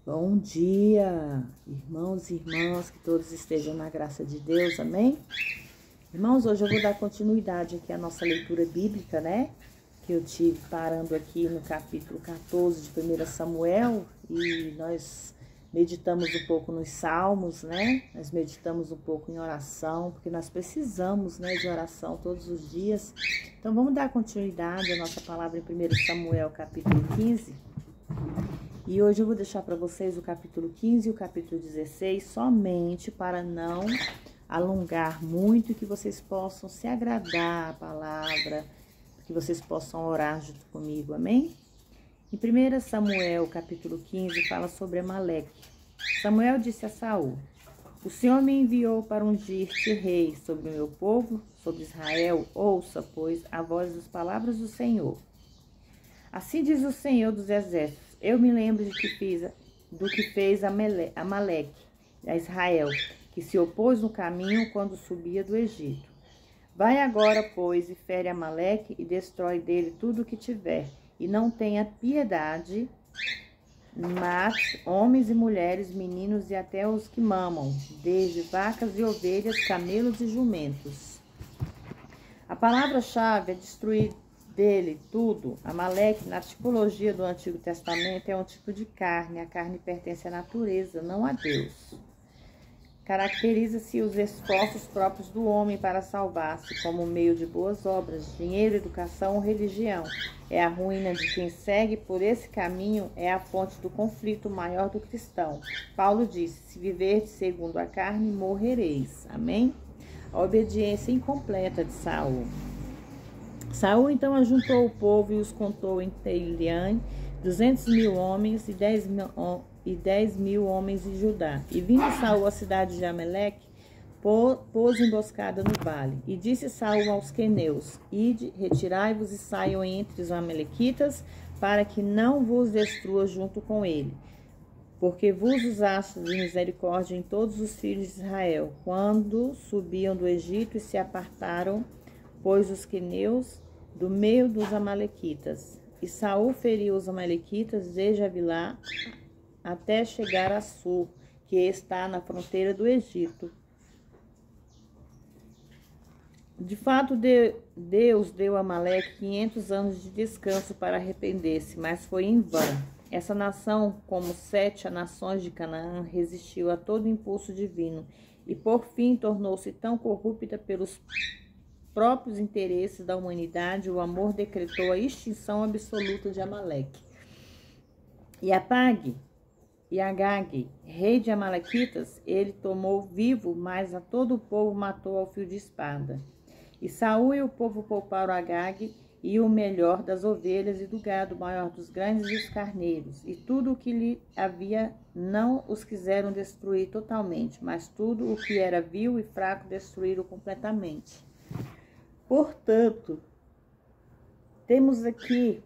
Bom dia, irmãos e irmãs, que todos estejam na graça de Deus, amém? Irmãos, hoje eu vou dar continuidade aqui à nossa leitura bíblica, né? Que eu tive parando aqui no capítulo 14 de 1 Samuel e nós meditamos um pouco nos salmos, né? Nós meditamos um pouco em oração, porque nós precisamos, né, de oração todos os dias. Então vamos dar continuidade à nossa palavra em 1 Samuel capítulo 15. E hoje eu vou deixar para vocês o capítulo 15 e o capítulo 16 somente para não alongar muito e que vocês possam se agradar à palavra, que vocês possam orar junto comigo, amém? Em 1 Samuel capítulo 15 fala sobre Amaleque. Samuel disse a Saul: o Senhor me enviou para ungir-te rei sobre o meu povo, sobre Israel. Ouça, pois, a voz das palavras do Senhor. Assim diz o Senhor dos Exércitos: eu me lembro do que fez Amaleque a Israel, que se opôs no caminho quando subia do Egito. Vai agora, pois, e fere Amaleque e destrói dele tudo o que tiver, e não tenha piedade, mate homens e mulheres, meninos e até os que mamam, desde vacas e ovelhas, camelos e jumentos. A palavra-chave é destruir dele tudo. Amaleque, na tipologia do Antigo Testamento, é um tipo de carne. A carne pertence à natureza, não a Deus. Caracteriza-se os esforços próprios do homem para salvar-se, como meio de boas obras, dinheiro, educação ou religião. É a ruína de quem segue por esse caminho, é a fonte do conflito maior do cristão. Paulo disse: se viverdes segundo a carne, morrereis. Amém? A obediência incompleta de Saul. Saul então ajuntou o povo e os contou em Teileane, 200.000 homens e 10.000 homens em Judá. E vindo Saul à cidade de Amaleque, pôs emboscada no vale. E disse Saul aos queneus: ide, retirai-vos e saiam entre os amalequitas, para que não vos destrua junto com ele. Porque vos usastes de misericórdia em todos os filhos de Israel, quando subiam do Egito e se apartaram, pois os queneus do meio dos amalequitas. E Saul feriu os amalequitas desde Avilá até chegar a Sur, que está na fronteira do Egito. De fato, Deus deu a Amaleque 500 anos de descanso para arrepender-se, mas foi em vão. Essa nação, como 7 nações de Canaã, resistiu a todo impulso divino e, por fim, tornou-se tão corrupta pelos próprios interesses da humanidade, o amor decretou a extinção absoluta de Amaleque. E Agag, rei de Amalequitas, ele tomou vivo, mas a todo o povo matou ao fio de espada. E Saul e o povo pouparam Agag e o melhor das ovelhas e do gado, o maior dos grandes e dos carneiros, e tudo o que lhe havia não os quiseram destruir totalmente, mas tudo o que era vil e fraco destruíram completamente. Portanto, temos aqui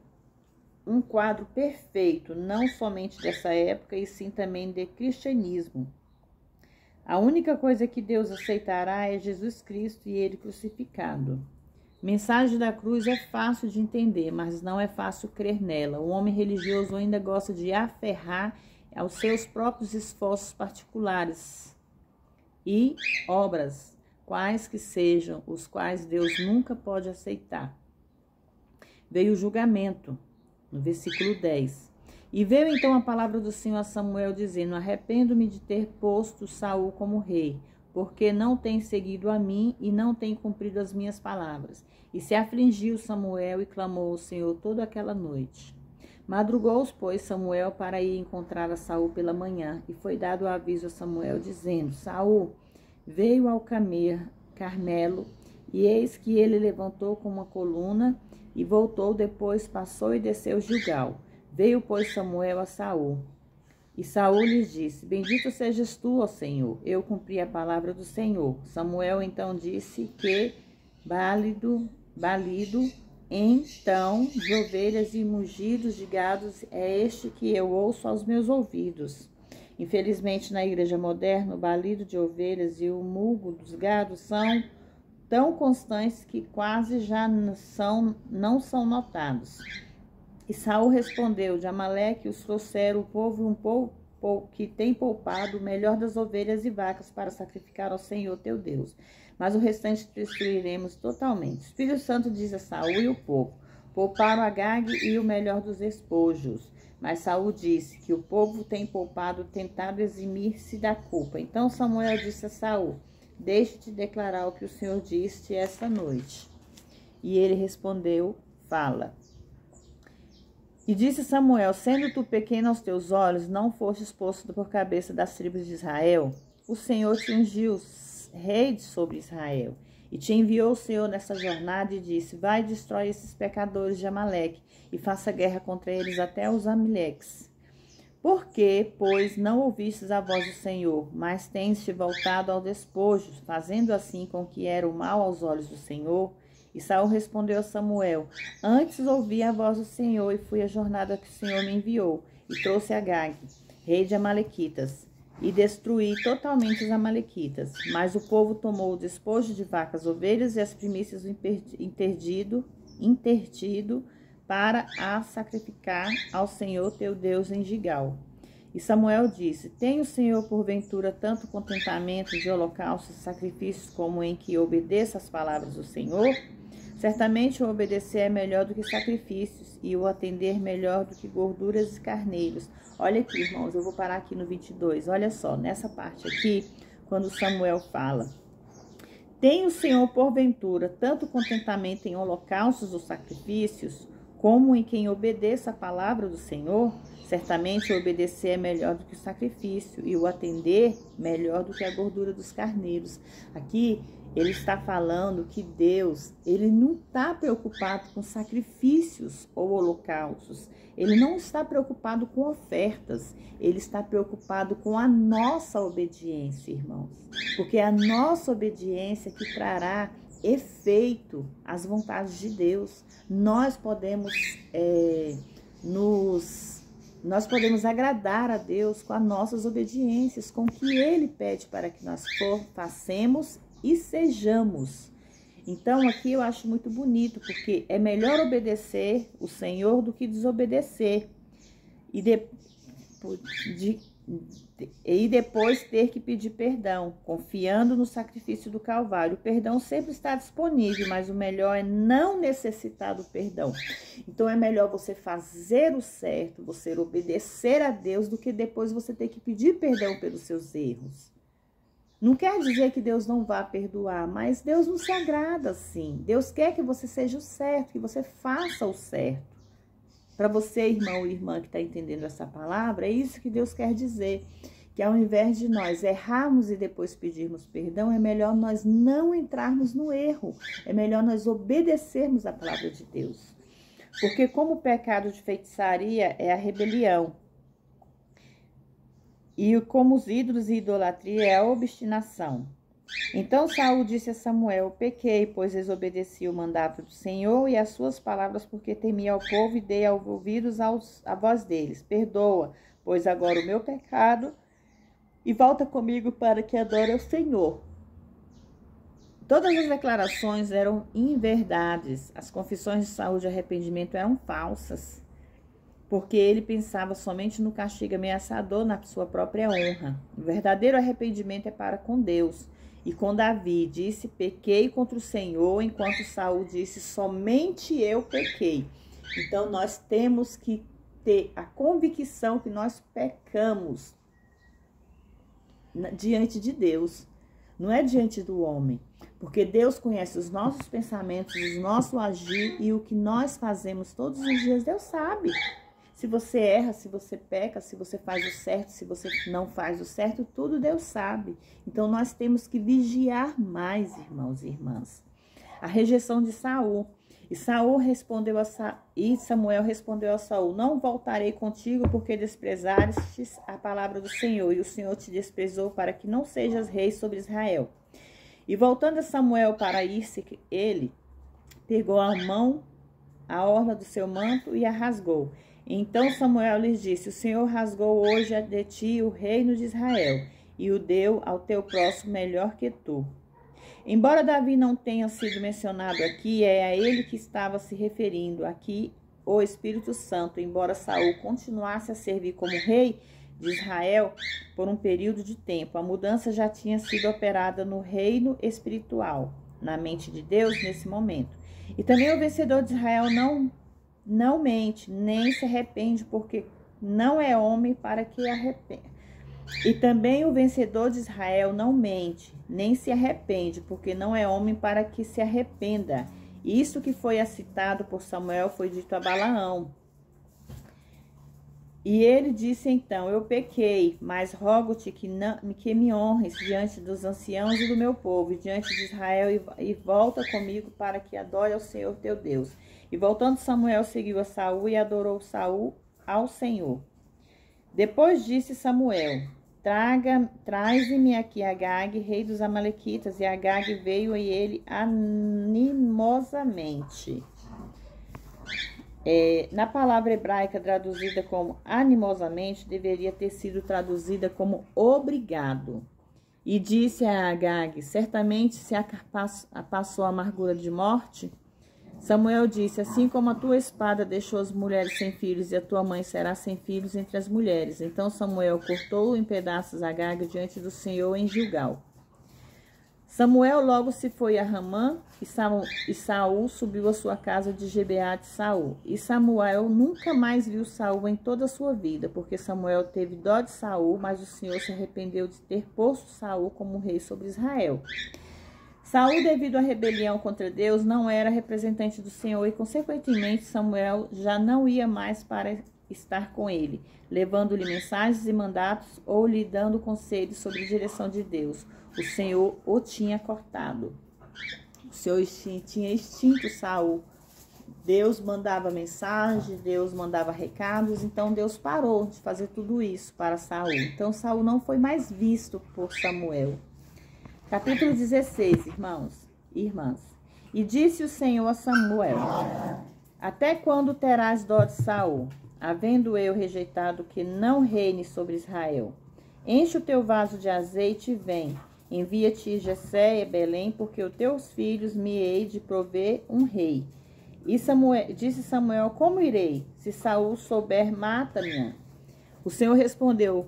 um quadro perfeito, não somente dessa época, e sim também de cristianismo. A única coisa que Deus aceitará é Jesus Cristo e Ele crucificado. Mensagem da cruz é fácil de entender, mas não é fácil crer nela. O homem religioso ainda gosta de aferrar aos seus próprios esforços particulares e obras, quais que sejam, os quais Deus nunca pode aceitar. Veio o julgamento, no versículo 10. E veio então a palavra do Senhor a Samuel, dizendo: arrependo-me de ter posto Saul como rei, porque não tem seguido a mim e não tem cumprido as minhas palavras. E se afligiu Samuel e clamou ao Senhor toda aquela noite. Madrugou, pois, Samuel para ir encontrar a Saul pela manhã, e foi dado o aviso a Samuel, dizendo: Saul veio ao Carmelo, e eis que ele levantou com uma coluna e voltou, depois passou e desceu Gilgal. Veio, pois, Samuel a Saul. E Saul lhes disse: bendito sejas tu, ó Senhor, eu cumpri a palavra do Senhor. Samuel então disse: que balido então de ovelhas e mugidos de gados é este que eu ouço aos meus ouvidos. Infelizmente, na igreja moderna, o balido de ovelhas e o mulgo dos gados são tão constantes que quase já não são notados. E Saul respondeu: de Amaleque os trouxeram o povo um que tem poupado o melhor das ovelhas e vacas para sacrificar ao Senhor teu Deus. Mas o restante destruiremos totalmente. O Espírito Santo diz a Saul e o povo: pouparam Agag e o melhor dos despojos. Mas Saul disse que o povo tem poupado, tentado eximir-se da culpa. Então Samuel disse a Saul: deixe-te declarar o que o Senhor disse esta noite. E ele respondeu: fala. E disse Samuel: sendo tu pequeno aos teus olhos, não fostes posto por cabeça das tribos de Israel, o Senhor te ungiu rei sobre Israel. E te enviou o Senhor nessa jornada e disse: vai e destrói esses pecadores de Amaleque e faça guerra contra eles até os Amaleques. Por que, pois, não ouvistes a voz do Senhor, mas tens-te voltado ao despojo, fazendo assim com que era o mal aos olhos do Senhor? E Saul respondeu a Samuel: antes ouvi a voz do Senhor e fui a jornada que o Senhor me enviou, e trouxe Agag, rei de Amalequitas, e destruí totalmente os Amalequitas. Mas o povo tomou o despojo de vacas, ovelhas e as primícias do intertido para a sacrificar ao Senhor teu Deus em Gigal. E Samuel disse: tem o Senhor porventura tanto contentamento de holocaustos e sacrifícios como em que obedeça as palavras do Senhor? Certamente o obedecer é melhor do que sacrifícios, e o atender melhor do que gorduras e carneiros. Olha aqui, irmãos, eu vou parar aqui no 22. Olha só, nessa parte aqui, quando Samuel fala: tem o Senhor porventura tanto contentamento em holocaustos ou sacrifícios, como em quem obedeça a palavra do Senhor? Certamente o obedecer é melhor do que o sacrifício, e o atender melhor do que a gordura dos carneiros. Aqui ele está falando que Deus, ele não está preocupado com sacrifícios ou holocaustos. Ele não está preocupado com ofertas. Ele está preocupado com a nossa obediência, irmãos. Porque é a nossa obediência que trará efeito às vontades de Deus. Nós podemos agradar a Deus com as nossas obediências, com o que Ele pede para que nós façamos e sejamos. Então aqui eu acho muito bonito, porque é melhor obedecer o Senhor do que desobedecer e depois ter que pedir perdão, confiando no sacrifício do Calvário. O perdão sempre está disponível, mas o melhor é não necessitar do perdão. Então é melhor você fazer o certo, você obedecer a Deus, do que depois você ter que pedir perdão pelos seus erros. Não quer dizer que Deus não vá perdoar, mas Deus não se agrada assim. Deus quer que você seja o certo, que você faça o certo. Para você, irmão e irmã que está entendendo essa palavra, é isso que Deus quer dizer. Que ao invés de nós errarmos e depois pedirmos perdão, é melhor nós não entrarmos no erro. É melhor nós obedecermos a palavra de Deus. Porque como o pecado de feitiçaria é a rebelião, e como os ídolos e idolatria é a obstinação. Então Saul disse a Samuel: pequei, pois desobedeci o mandato do Senhor e as suas palavras, porque temi ao povo e dei ouvidos à voz deles. Perdoa, pois agora o meu pecado, e volta comigo para que adore ao Senhor. Todas as declarações eram inverdades. As confissões de Saul de arrependimento eram falsas, porque ele pensava somente no castigo ameaçador na sua própria honra. O verdadeiro arrependimento é para com Deus. E com Davi disse: pequei contra o Senhor, enquanto Saul disse: somente eu pequei. Então nós temos que ter a convicção que nós pecamos diante de Deus, não é diante do homem. Porque Deus conhece os nossos pensamentos, o nosso agir e o que nós fazemos todos os dias. Deus sabe. Se você erra, se você peca, se você faz o certo, se você não faz o certo, tudo Deus sabe. Então nós temos que vigiar mais, irmãos e irmãs. A rejeição de Saul. E Samuel respondeu a Saul: não voltarei contigo, porque desprezaste a palavra do Senhor, e o Senhor te desprezou para que não sejas rei sobre Israel. E voltando a Samuel para ir-se, ele pegou a orla do seu manto e a rasgou. Então Samuel lhes disse: o Senhor rasgou hoje de ti o reino de Israel, e o deu ao teu próximo melhor que tu. Embora Davi não tenha sido mencionado aqui, é a ele que estava se referindo aqui o Espírito Santo. Embora Saul continuasse a servir como rei, de Israel por um período de tempo. A mudança já tinha sido operada no reino espiritual, na mente de Deus nesse momento. E também o vencedor de Israel não mente, nem se arrepende, porque não é homem para que arrependa. E também o vencedor de Israel não mente, nem se arrepende, porque não é homem para que se arrependa. Isso que foi citado por Samuel foi dito a Balaão. E ele disse então: eu pequei, mas rogo-te que me honres diante dos anciãos e do meu povo, e diante de Israel, e volta comigo para que adore ao Senhor teu Deus. E voltando Samuel, seguiu a Saul e adorou Saul ao Senhor. Depois disse Samuel: traze-me aqui Agag, rei dos Amalequitas. E Agag veio e ele animosamente. Na palavra hebraica traduzida como animosamente, deveria ter sido traduzida como obrigado. E disse a Agag: certamente se passou a amargura de morte. Samuel disse: assim como a tua espada deixou as mulheres sem filhos, e a tua mãe será sem filhos entre as mulheres. Então Samuel cortou em pedaços Agag diante do Senhor em Gilgal. Samuel logo se foi a Ramã, e Saul subiu à sua casa de Gibeá de Saul. E Samuel nunca mais viu Saul em toda a sua vida, porque Samuel teve dó de Saul, mas o Senhor se arrependeu de ter posto Saul como rei sobre Israel. Saul, devido à rebelião contra Deus, não era representante do Senhor e, consequentemente, Samuel já não ia mais para estar com ele, levando-lhe mensagens e mandatos ou lhe dando conselhos sobre a direção de Deus. O Senhor o tinha cortado. O Senhor tinha extinto Saul. Deus mandava mensagem, Deus mandava recados, então Deus parou de fazer tudo isso para Saul. Então Saul não foi mais visto por Samuel. Capítulo 16, irmãos e irmãs. E disse o Senhor a Samuel: até quando terás dó de Saul, havendo eu rejeitado que não reine sobre Israel? Enche o teu vaso de azeite e vem. Envia-te Jessé e Belém, porque os teus filhos me hei de prover um rei. E disse Samuel: como irei? Se Saul souber, mata-me. O Senhor respondeu: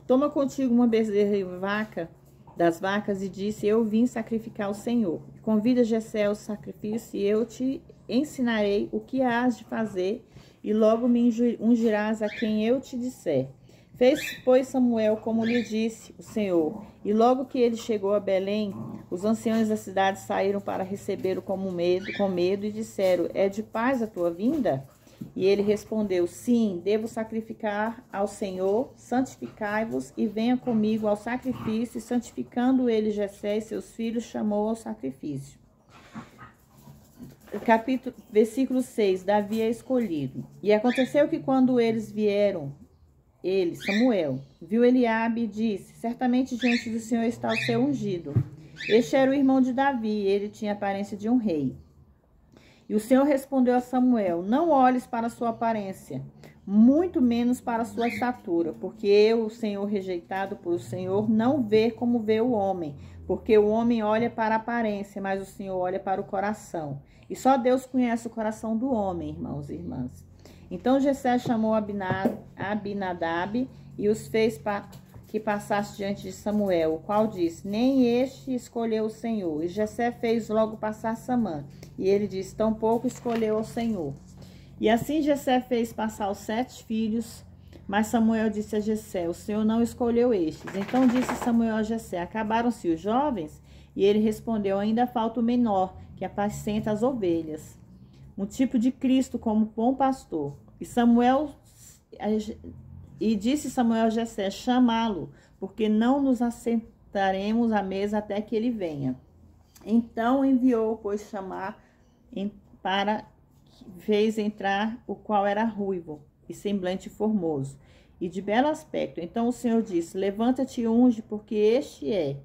toma contigo uma bezerra e vaca das vacas, e disse: eu vim sacrificar ao Senhor. Convida Jessé ao sacrifício, e eu te ensinarei o que hás de fazer, e logo me ungirás a quem eu te disser. Fez, pois, Samuel como lhe disse o Senhor. E logo que ele chegou a Belém, os anciãos da cidade saíram para recebê-lo com medo, e disseram: é de paz a tua vinda? E ele respondeu: sim, devo sacrificar ao Senhor. Santificai-vos e venha comigo ao sacrifício. E santificando ele Jessé e seus filhos, chamou ao sacrifício. Versículo 6. Davi é escolhido. E aconteceu que quando eles vieram, Samuel, viu Eliabe e disse: certamente diante do Senhor está o seu ungido. Este era o irmão de Davi, ele tinha a aparência de um rei. E o Senhor respondeu a Samuel: não olhes para a sua aparência, muito menos para a sua estatura, porque eu, o Senhor rejeitado por o Senhor, não vê como vê o homem, porque o homem olha para a aparência, mas o Senhor olha para o coração. E só Deus conhece o coração do homem, irmãos e irmãs. Então Jessé chamou Abinadab e os fez que passasse diante de Samuel, o qual disse: nem este escolheu o Senhor. E Jessé fez logo passar Samã, e ele disse: tampouco escolheu o Senhor. E assim Jessé fez passar os 7 filhos, mas Samuel disse a Jessé: o Senhor não escolheu estes. Então disse Samuel a Jessé: acabaram-se os jovens? E ele respondeu: ainda falta o menor, que apacenta as ovelhas. Um tipo de Cristo como bom pastor. E disse Samuel a Jessé: chamá-lo, porque não nos assentaremos à mesa até que ele venha. Então enviou, pois, chamar fez entrar o qual era ruivo e semblante formoso, e de belo aspecto. Então o Senhor disse: levanta-te e unge, porque este é.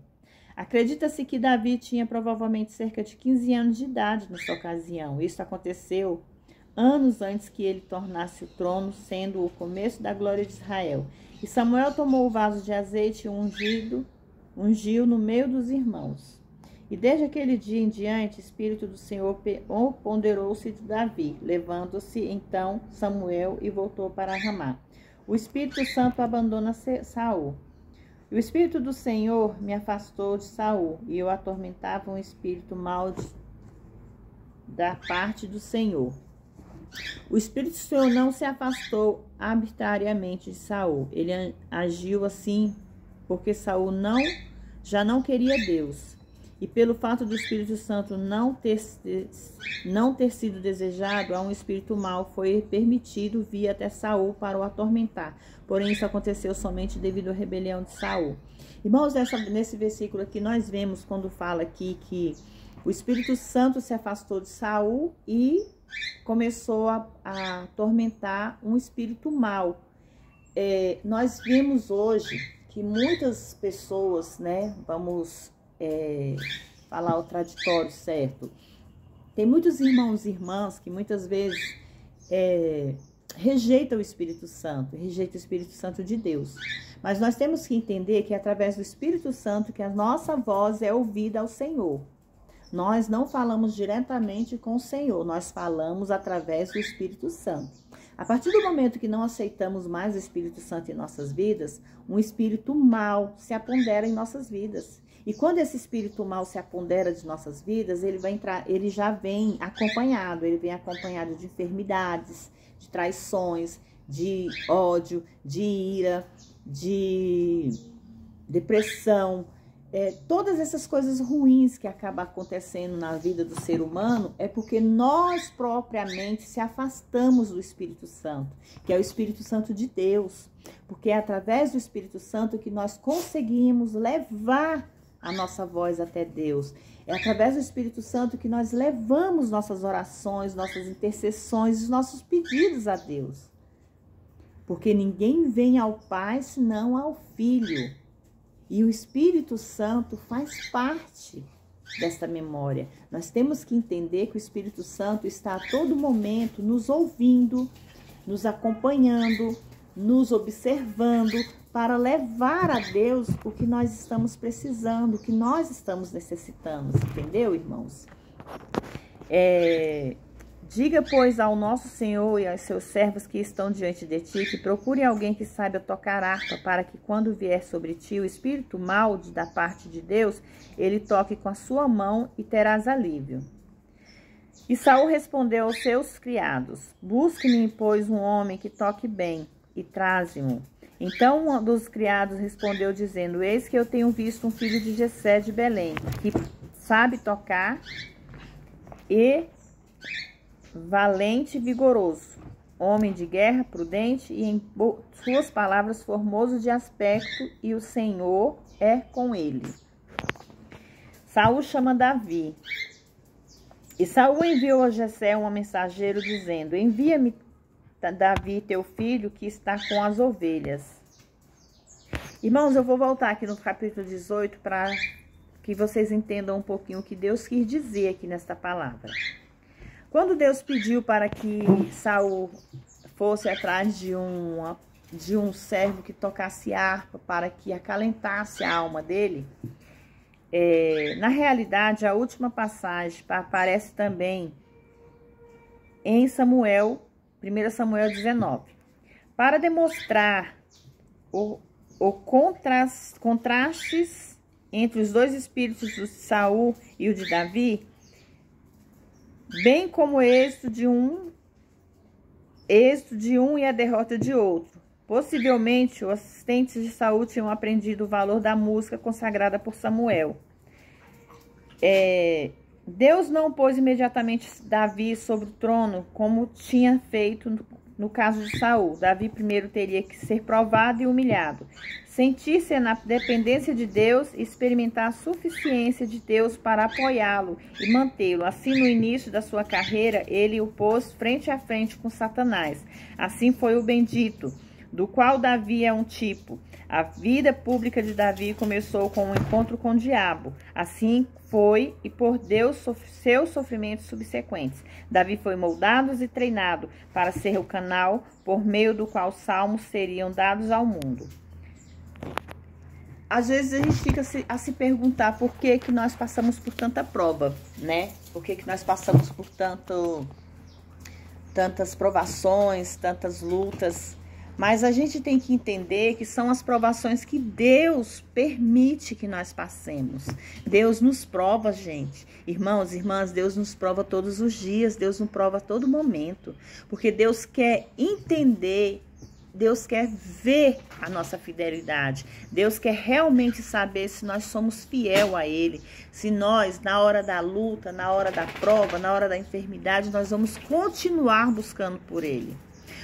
Acredita-se que Davi tinha provavelmente cerca de 15 anos de idade nessa ocasião. Isso aconteceu anos antes que ele tornasse o trono, sendo o começo da glória de Israel. E Samuel tomou o vaso de azeite e ungiu no meio dos irmãos. E desde aquele dia em diante, o Espírito do Senhor ponderou-se de Davi, levando-se então Samuel e voltou para Ramá. o Espírito Santo abandona Saul. O Espírito do Senhor me afastou de Saul, e eu atormentava um espírito mau da parte do Senhor. O Espírito do Senhor não se afastou arbitrariamente de Saul. Ele agiu assim porque Saul já não queria Deus. E pelo fato do Espírito Santo não ter sido desejado, a um espírito mau foi permitido vir até Saul para o atormentar. Porém, isso aconteceu somente devido à rebelião de Saul. Irmãos, nesse versículo aqui, nós vemos quando fala aqui que o Espírito Santo se afastou de Saul e começou a atormentar um espírito mau. Nós vemos hoje que muitas pessoas, né, vamos falar o traditório certo, tem muitos irmãos e irmãs que muitas vezes rejeitam o Espírito Santo, rejeitam o Espírito Santo de Deus. Mas nós temos que entender que é através do Espírito Santo que a nossa voz é ouvida ao Senhor. Nós não falamos diretamente com o Senhor, nós falamos através do Espírito Santo. A partir do momento que não aceitamos mais o Espírito Santo em nossas vidas, um espírito mau se apodera em nossas vidas. E quando esse espírito mau se apodera de nossas vidas, ele já vem acompanhado, de enfermidades, de traições, de ódio, de ira, de depressão. Todas essas coisas ruins que acabam acontecendo na vida do ser humano é porque nós propriamente se afastamos do Espírito Santo, que é o Espírito Santo de Deus. Porque é através do Espírito Santo que nós conseguimos levar a nossa voz até Deus. É através do Espírito Santo que nós levamos nossas orações, nossas intercessões, os nossos pedidos a Deus. Porque ninguém vem ao Pai senão ao Filho. E o Espírito Santo faz parte desta memória. Nós temos que entender que o Espírito Santo está a todo momento nos ouvindo, nos acompanhando, nos observando, para levar a Deus o que nós estamos precisando, o que nós estamos necessitando. Entendeu, irmãos? Diga, pois, ao nosso Senhor e aos seus servos que estão diante de ti, que procure alguém que saiba tocar harpa, para que quando vier sobre ti o espírito mau da parte de Deus, ele toque com a sua mão e terás alívio. E Saul respondeu aos seus criados: busque-me, pois, um homem que toque bem, e traze-mo. Então um dos criados respondeu, dizendo: eis que eu tenho visto um filho de Jessé de Belém, que sabe tocar e valente e vigoroso, homem de guerra, prudente e em suas palavras formoso de aspecto, e o Senhor é com ele. Saul chama Davi. E Saul enviou a Jessé um mensageiro dizendo: envia-me Davi, teu filho, que está com as ovelhas. Irmãos, eu vou voltar aqui no capítulo 18 para que vocês entendam um pouquinho o que Deus quis dizer aqui nesta palavra. Quando Deus pediu para que Saul fosse atrás de um servo que tocasse harpa para que acalentasse a alma dele, na realidade, a última passagem aparece também em Samuel, 1 Samuel 19. Para demonstrar o contrastes entre os dois espíritos de Saul e o de Davi, bem como o êxito de um e a derrota de outro. Possivelmente, os assistentes de Saul tinham aprendido o valor da música consagrada por Samuel. Deus não pôs imediatamente Davi sobre o trono, como tinha feito no caso de Saul. Davi primeiro teria que ser provado e humilhado, sentir-se na dependência de Deus e experimentar a suficiência de Deus para apoiá-lo e mantê-lo. Assim, no início da sua carreira, ele o pôs frente a frente com Satanás. Assim foi o bendito, do qual Davi é um tipo. A vida pública de Davi começou com um encontro com o diabo. Assim foi e por Deus seus sofrimentos subsequentes. Davi foi moldado e treinado para ser o canal por meio do qual salmos seriam dados ao mundo. Às vezes a gente fica a se perguntar por que nós passamos por tanta prova, né? Por que nós passamos por tantas provações, tantas lutas. Mas a gente tem que entender que são as provações que Deus permite que nós passemos. Deus nos prova, gente. Irmãos, irmãs, Deus nos prova todos os dias, Deus nos prova a todo momento. Porque Deus quer entender, Deus quer ver a nossa fidelidade. Deus quer realmente saber se nós somos fiel a Ele. Se nós, na hora da luta, na hora da prova, na hora da enfermidade, nós vamos continuar buscando por Ele.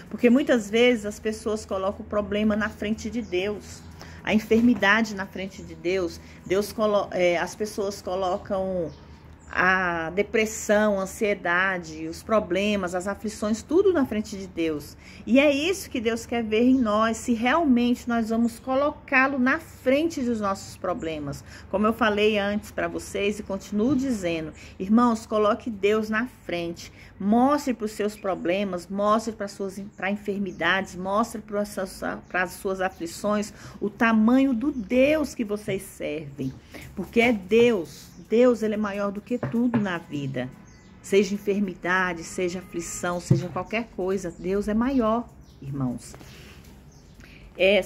Porque muitas vezes as pessoas colocam o problema na frente de Deus, a enfermidade na frente de Deus. As pessoas colocam a depressão, a ansiedade, os problemas, as aflições, tudo na frente de Deus. E é isso que Deus quer ver em nós, se realmente nós vamos colocá-lo na frente dos nossos problemas. Como eu falei antes para vocês e continuo dizendo, irmãos, coloque Deus na frente. Mostre para os seus problemas, mostre para enfermidades, mostre para as suas aflições o tamanho do Deus que vocês servem. Porque é Deus, Ele é maior do que tudo na vida. Seja enfermidade, seja aflição, seja qualquer coisa, Deus é maior, irmãos.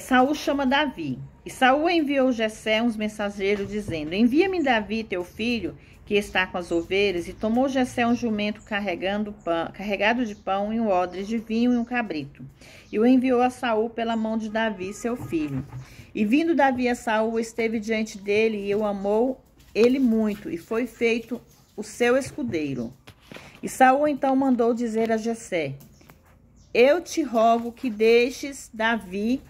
Saul chama Davi. E Saul enviou Jessé uns mensageiros dizendo: envia-me Davi, teu filho, que está com as ovelhas. E tomou Jessé um jumento carregado de pão e um odre de vinho e um cabrito. E o enviou a Saul pela mão de Davi, seu filho. E vindo Davi a Saul, esteve diante dele e o amou ele muito, e foi feito o seu escudeiro. E Saul então mandou dizer a Jessé: eu te rogo que deixes Davi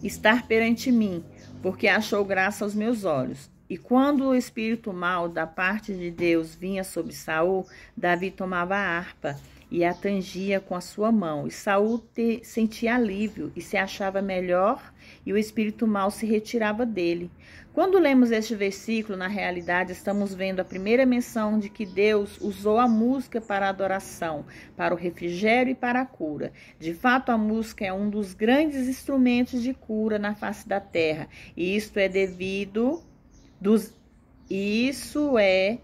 estar perante mim, porque achou graça aos meus olhos. E quando o espírito mau da parte de Deus vinha sobre Saul, Davi tomava a harpa e a tangia com a sua mão. E Saul sentia alívio e se achava melhor, e o espírito mau se retirava dele. Quando lemos este versículo, na realidade, estamos vendo a primeira menção de que Deus usou a música para a adoração, para o refrigério e para a cura. De fato, a música é um dos grandes instrumentos de cura na face da terra. E isso é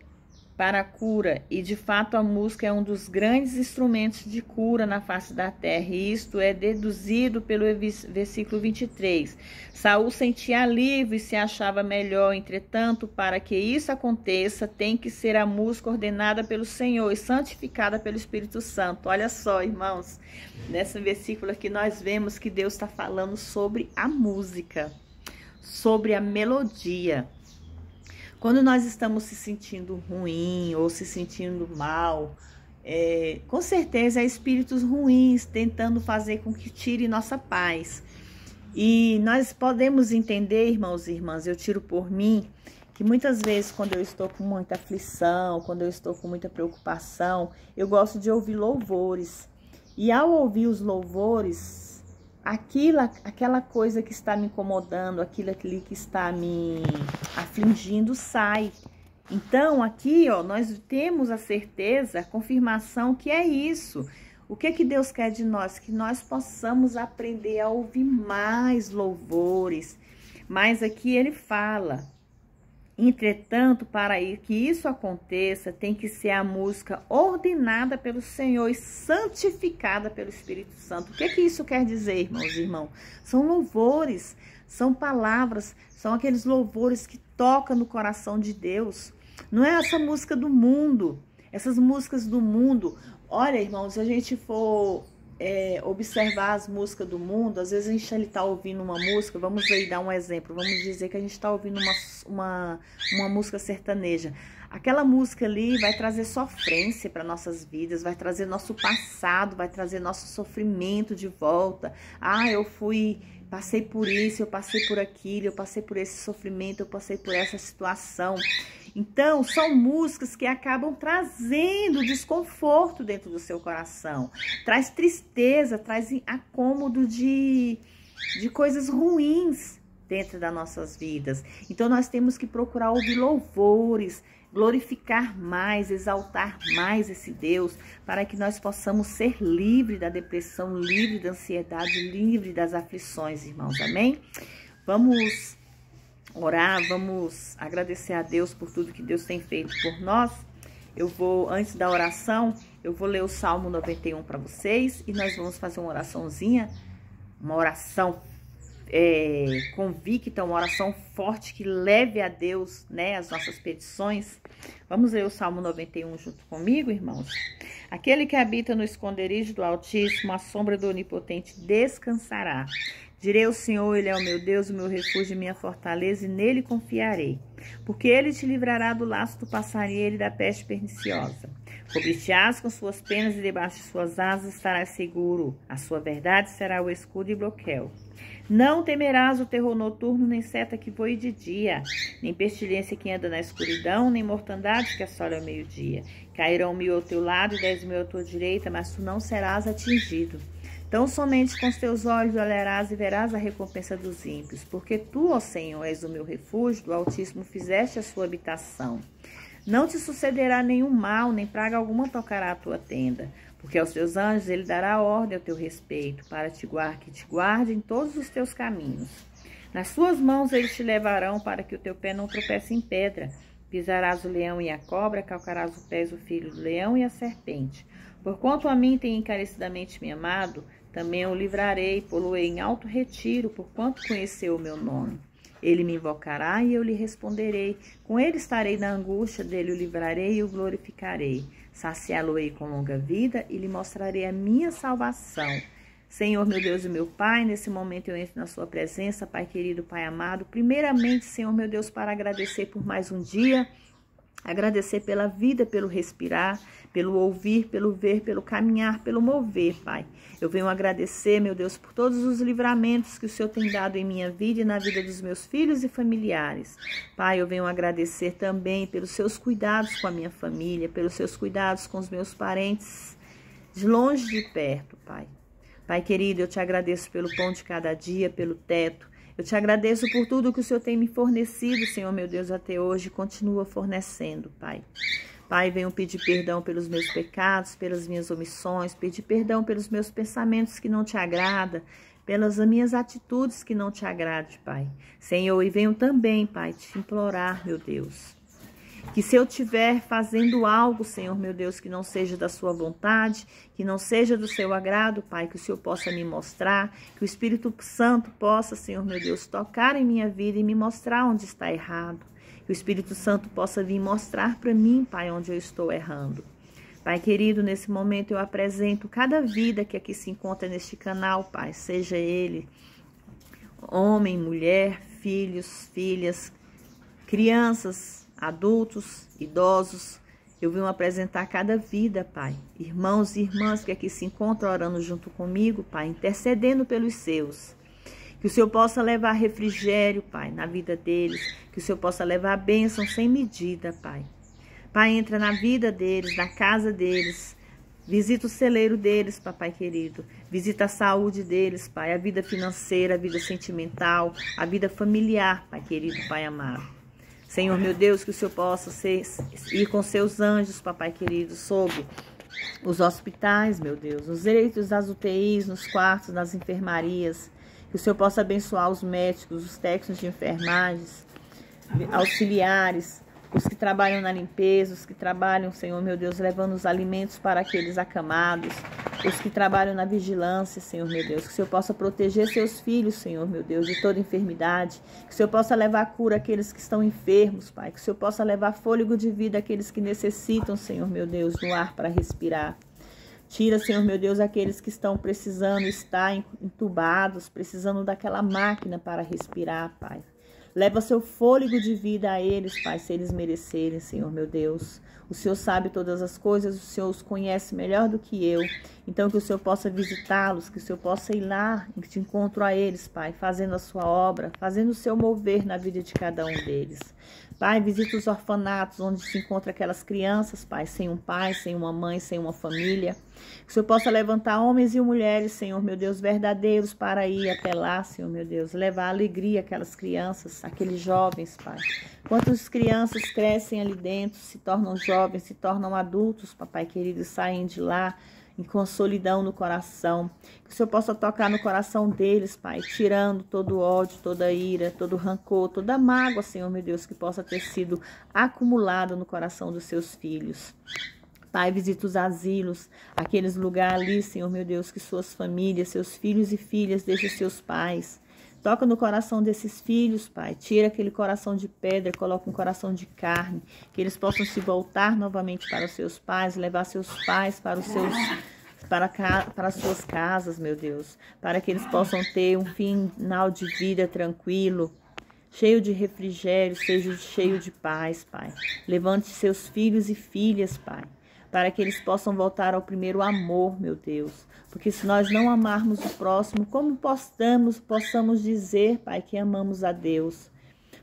para a cura, e de fato a música é um dos grandes instrumentos de cura na face da terra, e isto é deduzido pelo versículo 23. Saul sentia alívio e se achava melhor, entretanto, para que isso aconteça, tem que ser a música ordenada pelo Senhor e santificada pelo Espírito Santo. Olha só, irmãos, nesse versículo aqui nós vemos que Deus está falando sobre a música, sobre a melodia. Quando nós estamos se sentindo ruim ou se sentindo mal, com certeza é espíritos ruins tentando fazer com que tire nossa paz. E nós podemos entender, irmãos e irmãs, eu tiro por mim, que muitas vezes quando eu estou com muita aflição, quando eu estou com muita preocupação, eu gosto de ouvir louvores. E ao ouvir os louvores, aquela coisa que está me incomodando, aquilo que está me afligindo sai. Então aqui, ó, nós temos a certeza, a confirmação que é isso. O que Deus quer de nós? Que nós possamos aprender a ouvir mais louvores. Mas aqui ele fala: entretanto, para que isso aconteça, tem que ser a música ordenada pelo Senhor e santificada pelo Espírito Santo. O que isso quer dizer, irmãos e irmãos? São louvores, são palavras, são aqueles louvores que tocam no coração de Deus. Não é essa música do mundo, essas músicas do mundo. Olha, irmãos, se a gente for observar as músicas do mundo, às vezes a gente está ouvindo uma música, vamos aí dar um exemplo, vamos dizer que a gente está ouvindo uma música sertaneja. Aquela música ali vai trazer sofrência para nossas vidas, vai trazer nosso passado, vai trazer nosso sofrimento de volta. Passei por isso, eu passei por aquilo, eu passei por esse sofrimento, eu passei por essa situação. Então, são músicas que acabam trazendo desconforto dentro do seu coração. Traz tristeza, traz acômodo de coisas ruins dentro das nossas vidas. Então, nós temos que procurar ouvir louvores, glorificar mais, exaltar mais esse Deus, para que nós possamos ser livres da depressão, livres da ansiedade, livres das aflições, irmãos. Amém? Vamos orar, vamos agradecer a Deus por tudo que Deus tem feito por nós. Antes da oração, eu vou ler o Salmo 91 para vocês e nós vamos fazer uma oraçãozinha, uma oração convicta, uma oração forte que leve a Deus, né, as nossas petições. Vamos ler o Salmo 91 junto comigo, irmãos? Aquele que habita no esconderijo do Altíssimo, à sombra do Onipotente descansará. Direi ao Senhor, Ele é o meu Deus, o meu refúgio e minha fortaleza, e nele confiarei. Porque Ele te livrará do laço do passarinheiro e da peste perniciosa. Cobrir-te-ás com suas penas e debaixo de suas asas estarás seguro. A sua verdade será o escudo e bloqueio. Não temerás o terror noturno, nem seta que voe de dia, nem pestilência que anda na escuridão, nem mortandade que assola ao meio-dia. Cairão 1000 ao teu lado e 10.000 à tua direita, mas tu não serás atingido. Tão somente com os teus olhos olharás e verás a recompensa dos ímpios, porque tu, ó Senhor, és o meu refúgio, do Altíssimo fizeste a sua habitação. Não te sucederá nenhum mal, nem praga alguma tocará a tua tenda, porque aos teus anjos ele dará ordem ao teu respeito, para que te guarde em todos os teus caminhos. Nas suas mãos eles te levarão, para que o teu pé não tropece em pedra. Pisarás o leão e a cobra, calcarás o pés o filho do leão e a serpente. Porquanto a mim tem encarecidamente me amado, também o livrarei, pô-lo-ei em alto retiro, porquanto conheceu o meu nome. Ele me invocará e eu lhe responderei. Com ele estarei na angústia, dele o livrarei e o glorificarei. Saciá-lo-ei com longa vida e lhe mostrarei a minha salvação. Senhor, meu Deus e meu Pai, nesse momento eu entro na sua presença, Pai querido, Pai amado. Primeiramente, Senhor, meu Deus, para agradecer por mais um dia, agradecer pela vida, pelo respirar, pelo ouvir, pelo ver, pelo caminhar, pelo mover, Pai. Eu venho agradecer, meu Deus, por todos os livramentos que o Senhor tem dado em minha vida e na vida dos meus filhos e familiares. Pai, eu venho agradecer também pelos seus cuidados com a minha família, pelos seus cuidados com os meus parentes, de longe e de perto, Pai. Pai querido, eu te agradeço pelo pão de cada dia, pelo teto. Eu te agradeço por tudo que o Senhor tem me fornecido, Senhor, meu Deus, até hoje, e continua fornecendo, Pai. Pai, venho pedir perdão pelos meus pecados, pelas minhas omissões, pedir perdão pelos meus pensamentos que não te agradam, pelas minhas atitudes que não te agradam, Pai. Senhor, e venho também, Pai, te implorar, meu Deus, que se eu estiver fazendo algo, Senhor, meu Deus, que não seja da sua vontade, que não seja do seu agrado, Pai, que o Senhor possa me mostrar, que o Espírito Santo possa, Senhor, meu Deus, tocar em minha vida e me mostrar onde está errado. Que o Espírito Santo possa vir mostrar para mim, Pai, onde eu estou errando. Pai querido, nesse momento eu apresento cada vida que aqui se encontra neste canal, Pai, seja ele homem, mulher, filhos, filhas, crianças, adultos, idosos. Eu venho apresentar cada vida, Pai. Irmãos e irmãs que aqui se encontram orando junto comigo, Pai, intercedendo pelos seus. Que o Senhor possa levar refrigério, Pai, na vida deles. Que o Senhor possa levar bênção sem medida, Pai. Pai, entra na vida deles, na casa deles. Visita o celeiro deles, Papai querido. Visita a saúde deles, Pai. A vida financeira, a vida sentimental, a vida familiar, Pai querido, Pai amado. Senhor, meu Deus, que o Senhor possa ir com seus anjos, Papai querido, sobre os hospitais, meu Deus, os leitos das UTIs, nos quartos, nas enfermarias. Que o Senhor possa abençoar os médicos, os técnicos de enfermagens, auxiliares, os que trabalham na limpeza, os que trabalham, Senhor, meu Deus, levando os alimentos para aqueles acamados, os que trabalham na vigilância, Senhor, meu Deus, que o Senhor possa proteger seus filhos, Senhor, meu Deus, de toda enfermidade, que o Senhor possa levar cura àqueles que estão enfermos, Pai, que o Senhor possa levar fôlego de vida àqueles que necessitam, Senhor, meu Deus, do ar para respirar. Tira, Senhor, meu Deus, aqueles que estão precisando estar entubados, precisando daquela máquina para respirar, Pai. Leva seu fôlego de vida a eles, Pai, se eles merecerem, Senhor, meu Deus. O Senhor sabe todas as coisas, o Senhor os conhece melhor do que eu. Então, que o Senhor possa visitá-los, que o Senhor possa ir lá de encontro a eles, Pai, fazendo a sua obra, fazendo o seu mover na vida de cada um deles. Pai, visita os orfanatos onde se encontram aquelas crianças, Pai, sem um pai, sem uma mãe, sem uma família. Que o Senhor possa levantar homens e mulheres, Senhor, meu Deus, verdadeiros para ir até lá, Senhor, meu Deus. Levar alegria àquelas crianças, àqueles jovens, Pai. Quantas crianças crescem ali dentro, se tornam jovens, se tornam adultos, Papai querido, e saem de lá com solidão no coração. Que o Senhor possa tocar no coração deles, Pai, tirando todo ódio, toda ira, todo rancor, toda mágoa, Senhor, meu Deus, que possa ter sido acumulado no coração dos seus filhos. Pai, visita os asilos, aqueles lugares ali, Senhor meu Deus, que suas famílias, seus filhos e filhas deixam seus pais. Toca no coração desses filhos, Pai. Tira aquele coração de pedra, coloca um coração de carne, que eles possam se voltar novamente para os seus pais, levar seus pais para os seus para as suas casas, meu Deus, para que eles possam ter um final de vida tranquilo, cheio de refrigério, seja cheio de paz, Pai. Levante seus filhos e filhas, Pai, para que eles possam voltar ao primeiro amor, meu Deus. Porque se nós não amarmos o próximo, como possamos dizer, Pai, que amamos a Deus?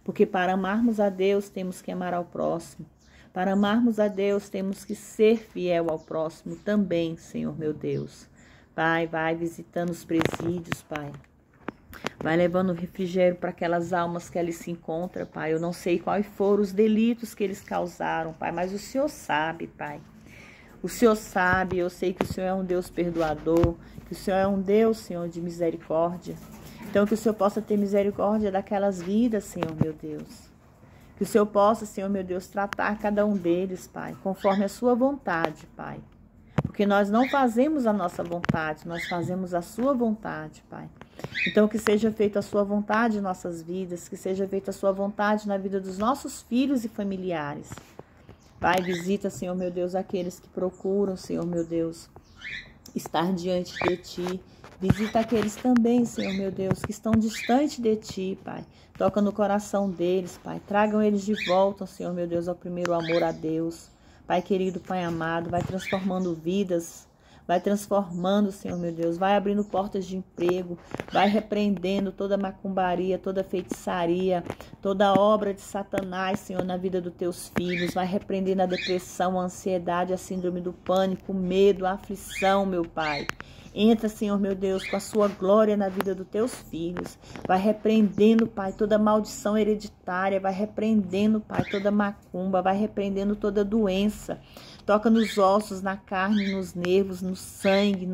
Porque para amarmos a Deus, temos que amar ao próximo. Para amarmos a Deus, temos que ser fiel ao próximo também, Senhor meu Deus. Pai, vai visitando os presídios, Pai. Vai levando refrigério para aquelas almas que ali se encontram, Pai. Eu não sei quais foram os delitos que eles causaram, Pai, mas o Senhor sabe, Pai. O Senhor sabe, eu sei que o Senhor é um Deus perdoador, que o Senhor é um Deus, Senhor, de misericórdia. Então, que o Senhor possa ter misericórdia daquelas vidas, Senhor, meu Deus. Que o Senhor possa, Senhor, meu Deus, tratar cada um deles, Pai, conforme a sua vontade, Pai. Porque nós não fazemos a nossa vontade, nós fazemos a sua vontade, Pai. Então, que seja feita a sua vontade em nossas vidas, que seja feita a sua vontade na vida dos nossos filhos e familiares. Pai, visita, Senhor meu Deus, aqueles que procuram, Senhor meu Deus, estar diante de Ti. Visita aqueles também, Senhor meu Deus, que estão distantes de Ti, Pai. Toca no coração deles, Pai. Tragam eles de volta, Senhor meu Deus, ao primeiro amor a Deus. Pai querido, Pai amado, vai transformando vidas. Vai transformando, Senhor meu Deus, vai abrindo portas de emprego, vai repreendendo toda macumbaria, toda feitiçaria, toda obra de Satanás, Senhor, na vida dos teus filhos, vai repreendendo a depressão, a ansiedade, a síndrome do pânico, o medo, a aflição, meu Pai. Entra, Senhor meu Deus, com a sua glória na vida dos teus filhos. Vai repreendendo, Pai, toda maldição hereditária. Vai repreendendo, Pai, toda macumba. Vai repreendendo toda doença. Toca nos ossos, na carne, nos nervos, no sangue,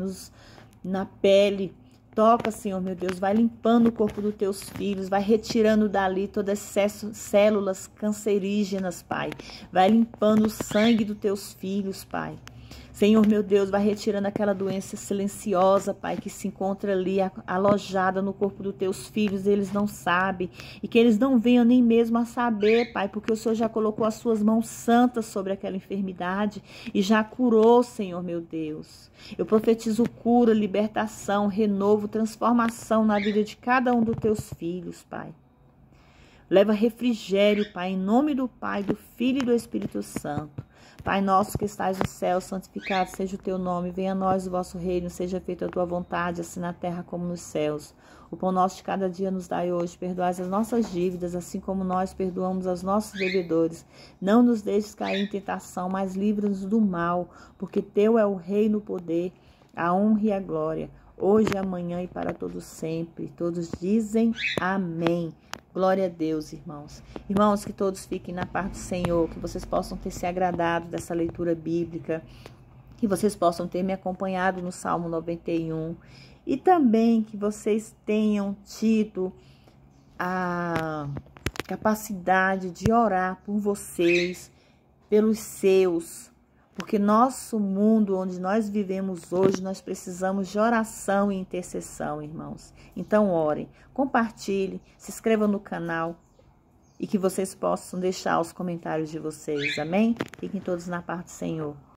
na pele. Toca, Senhor meu Deus, vai limpando o corpo dos teus filhos, vai retirando dali todas as células cancerígenas, Pai. Vai limpando o sangue dos teus filhos, Pai. Senhor meu Deus, vai retirando aquela doença silenciosa, Pai, que se encontra ali alojada no corpo dos teus filhos, eles não sabem, e que eles não venham nem mesmo a saber, Pai, porque o Senhor já colocou as suas mãos santas sobre aquela enfermidade e já curou, Senhor meu Deus. Eu profetizo cura, libertação, renovo, transformação na vida de cada um dos teus filhos, Pai. Leva refrigério, Pai, em nome do Pai, do Filho e do Espírito Santo. Pai nosso que estás no céu, santificado seja o teu nome. Venha a nós o vosso reino, seja feita a tua vontade, assim na terra como nos céus. O pão nosso de cada dia nos dai hoje. Perdoai as nossas dívidas, assim como nós perdoamos aos nossos devedores. Não nos deixes cair em tentação, mas livra-nos do mal, porque teu é o reino, o poder, a honra e a glória, hoje, amanhã e para todos sempre. Todos dizem amém. Glória a Deus, irmãos. Irmãos, que todos fiquem na paz do Senhor, que vocês possam ter se agradado dessa leitura bíblica, que vocês possam ter me acompanhado no Salmo 91 e também que vocês tenham tido a capacidade de orar por vocês, pelos seus, porque nosso mundo onde nós vivemos hoje, nós precisamos de oração e intercessão, irmãos. Então, orem, compartilhem, se inscrevam no canal e que vocês possam deixar os comentários de vocês, amém? Fiquem todos na paz do Senhor.